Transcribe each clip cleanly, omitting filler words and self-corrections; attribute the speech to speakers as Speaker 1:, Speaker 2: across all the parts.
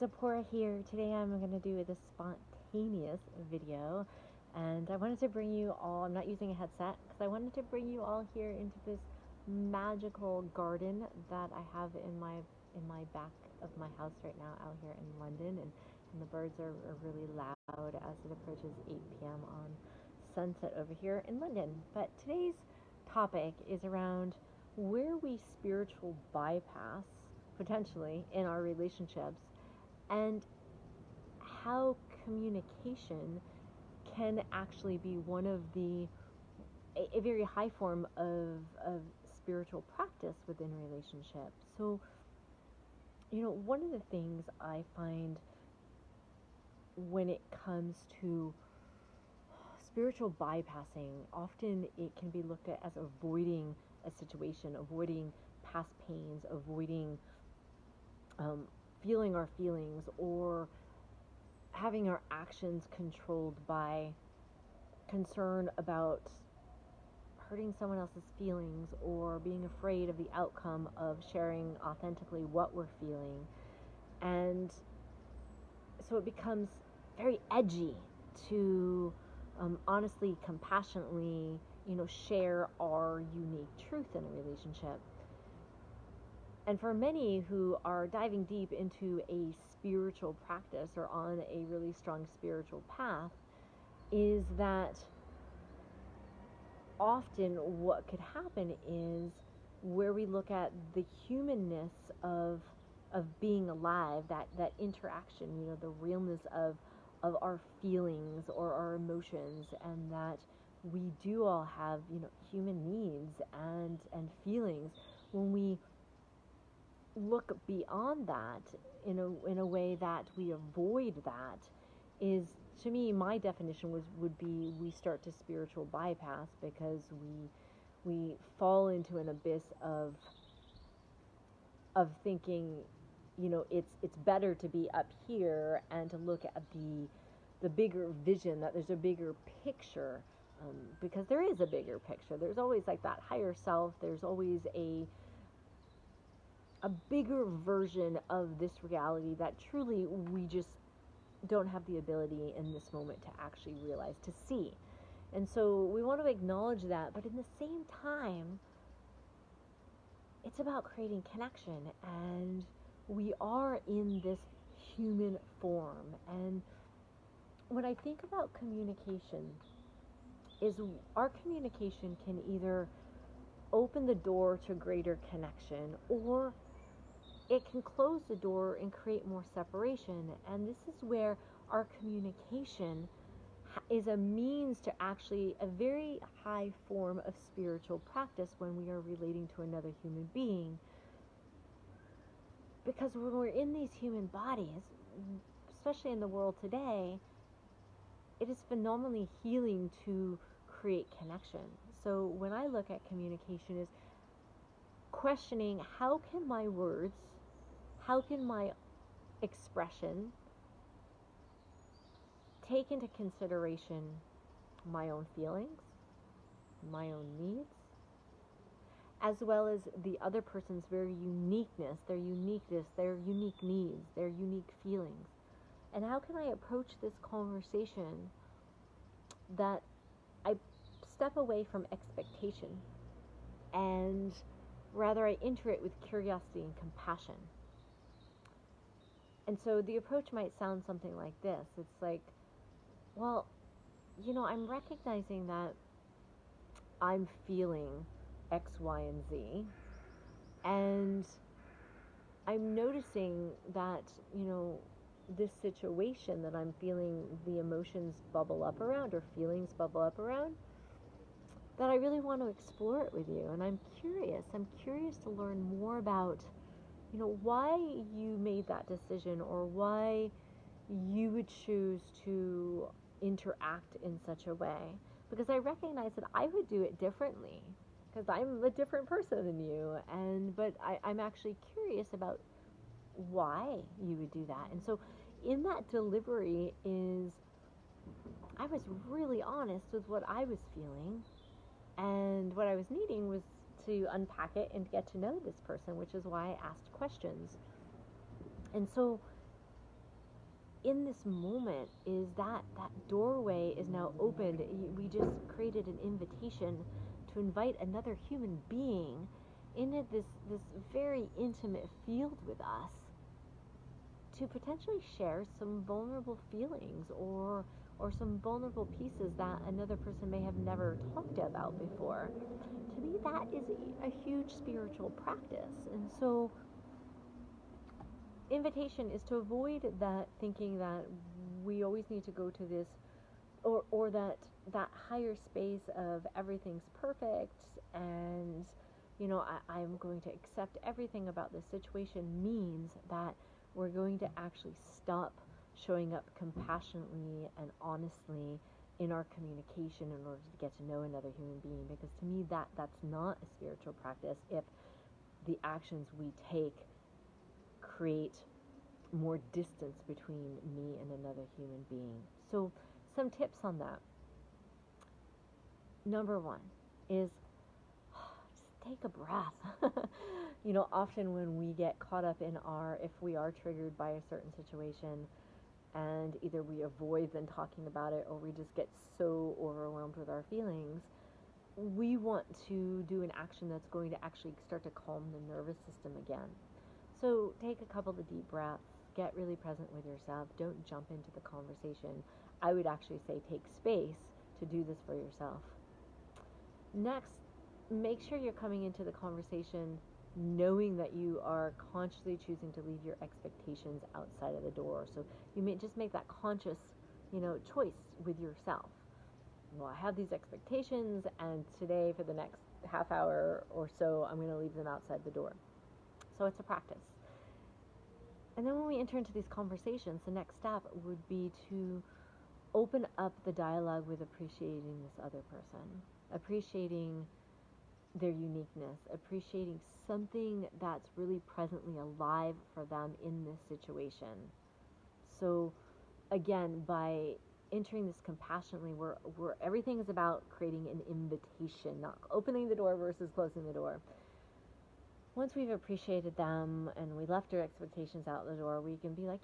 Speaker 1: Tziporah here. Today I'm going to do this spontaneous video, and I wanted to bring you all, I'm not using a headset, because I wanted to bring you all here into this magical garden that I have in my back of my house right now out here in London, and the birds are really loud as it approaches 8 p.m. on sunset over here in London. But today's topic is around where we spiritual bypass potentially in our relationships, and how communication can actually be one of a very high form of spiritual practice within relationships. So, one of the things I find when it comes to spiritual bypassing, often it can be looked at as avoiding a situation, avoiding past pains, avoiding feeling our feelings, or having our actions controlled by concern about hurting someone else's feelings, or being afraid of the outcome of sharing authentically what we're feeling. And so it becomes very edgy to honestly, compassionately, share our unique truth in a relationship. And for many who are diving deep into a spiritual practice or on a really strong spiritual path, is that often what could happen is where we look at the humanness of being alive, that interaction, the realness of our feelings or our emotions, and that we do all have, human needs and feelings. When we look beyond that in a way that we avoid that, is, to me, my definition would be we start to spiritual bypass, because we fall into an abyss of thinking, it's better to be up here and to look at the bigger vision, that there's a bigger picture, because there is a bigger picture. There's always like that higher self. There's always a bigger version of this reality that truly we just don't have the ability in this moment to actually realize, to see. And so we want to acknowledge that, but in the same time, it's about creating connection, and we are in this human form. And when I think about communication, is our communication can either open the door to greater connection, or it can close the door and create more separation. And this is where our communication is a means to actually a very high form of spiritual practice when we are relating to another human being. Because when we're in these human bodies, especially in the world today, it is phenomenally healing to create connection. So when I look at communication, is questioning, how can my words, how can my expression take into consideration my own feelings, my own needs, as well as the other person's very uniqueness, their unique needs, their unique feelings. And how can I approach this conversation that I step away from expectation, and rather I enter it with curiosity and compassion. And so the approach might sound something like this. It's like, well, I'm recognizing that I'm feeling X, Y, and Z, and I'm noticing that, this situation that I'm feeling, the emotions bubble up around, or feelings bubble up around, that I really want to explore it with you. And I'm curious to learn more about, why you made that decision, or why you would choose to interact in such a way. Because I recognize that I would do it differently, because I'm a different person than you, but I'm actually curious about why you would do that. And so in that delivery I was really honest with what I was feeling, and what I was needing was to unpack it and get to know this person, which is why I asked questions. And so in this moment is that doorway is now opened. We just created an invitation to invite another human being into this very intimate field with us to potentially share some vulnerable feelings or some vulnerable pieces that another person may have never talked about before. To me, that is a huge spiritual practice. And so invitation is to avoid that thinking that we always need to go to this or that higher space of everything's perfect and I'm going to accept everything about this situation means that we're going to actually stop showing up compassionately and honestly in our communication in order to get to know another human being, because to me that's not a spiritual practice if the actions we take create more distance between me and another human being. So some tips on that. Number one is just take a breath. Often when we get caught up in if we are triggered by a certain situation, and either we avoid then talking about it or we just get so overwhelmed with our feelings, we want to do an action that's going to actually start to calm the nervous system again. So take a couple of deep breaths, get really present with yourself, don't jump into the conversation. I would actually say take space to do this for yourself. Next, make sure you're coming into the conversation knowing that you are consciously choosing to leave your expectations outside of the door. So you may just make that conscious, choice with yourself. Well, I have these expectations, and today for the next half hour or so, I'm going to leave them outside the door. So it's a practice. And then when we enter into these conversations, the next step would be to open up the dialogue with appreciating this other person, appreciating their uniqueness, appreciating something that's really presently alive for them in this situation. So again, by entering this compassionately, where everything is about creating an invitation, not opening the door versus closing the door. Once we've appreciated them and we left our expectations out the door, we can be like,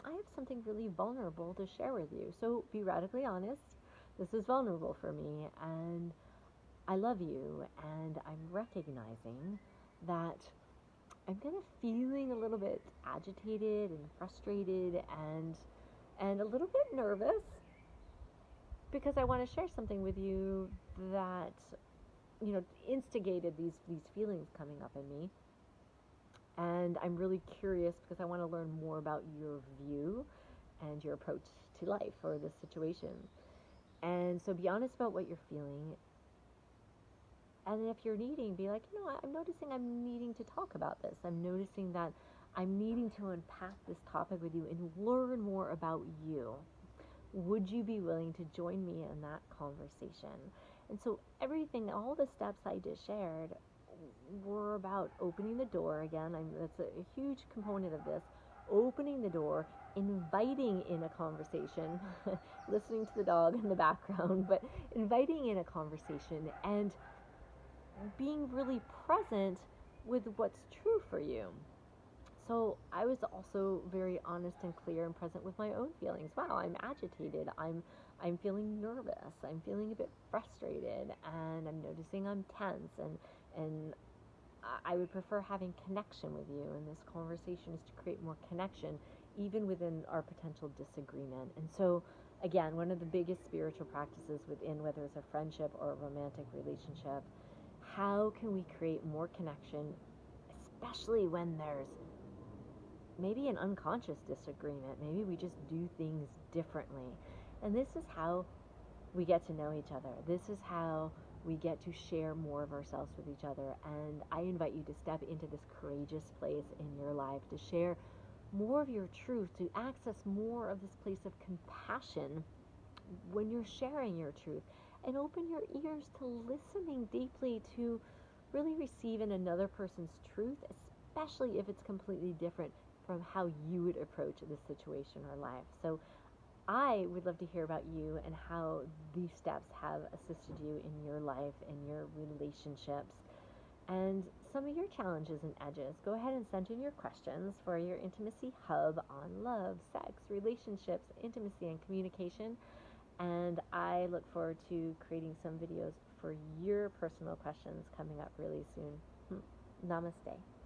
Speaker 1: I have something really vulnerable to share with you. So be radically honest. This is vulnerable for me, and I love you, and I'm recognizing that I'm kind of feeling a little bit agitated and frustrated and a little bit nervous because I want to share something with you that instigated these feelings coming up in me. And I'm really curious because I want to learn more about your view and your approach to life or this situation. And so be honest about what you're feeling. And if you're needing, be like, I'm noticing I'm needing to talk about this. I'm noticing that I'm needing to unpack this topic with you and learn more about you. Would you be willing to join me in that conversation? And so all the steps I just shared were about opening the door again. That's a huge component of this. Opening the door, inviting in a conversation, listening to the dog in the background, but inviting in a conversation and being really present with what's true for you. So I was also very honest and clear and present with my own feelings. Wow, I'm agitated. I'm feeling nervous. I'm feeling a bit frustrated, and I'm noticing I'm tense. And I would prefer having connection with you. And this conversation is to create more connection, even within our potential disagreement. And so, again, one of the biggest spiritual practices within, whether it's a friendship or a romantic relationship, how can we create more connection, especially when there's maybe an unconscious disagreement. Maybe we just do things differently. And this is how we get to know each other. This is how we get to share more of ourselves with each other. And I invite you to step into this courageous place in your life, to share more of your truth, to access more of this place of compassion when you're sharing your truth. And open your ears to listening deeply, to really receive in another person's truth, especially if it's completely different from how you would approach this situation or life. So I would love to hear about you and how these steps have assisted you in your life and your relationships. and some of your challenges and edges. Go ahead and send in your questions for your intimacy hub on love, sex, relationships, intimacy, and communication. And I look forward to creating some videos for your personal questions coming up really soon. Namaste.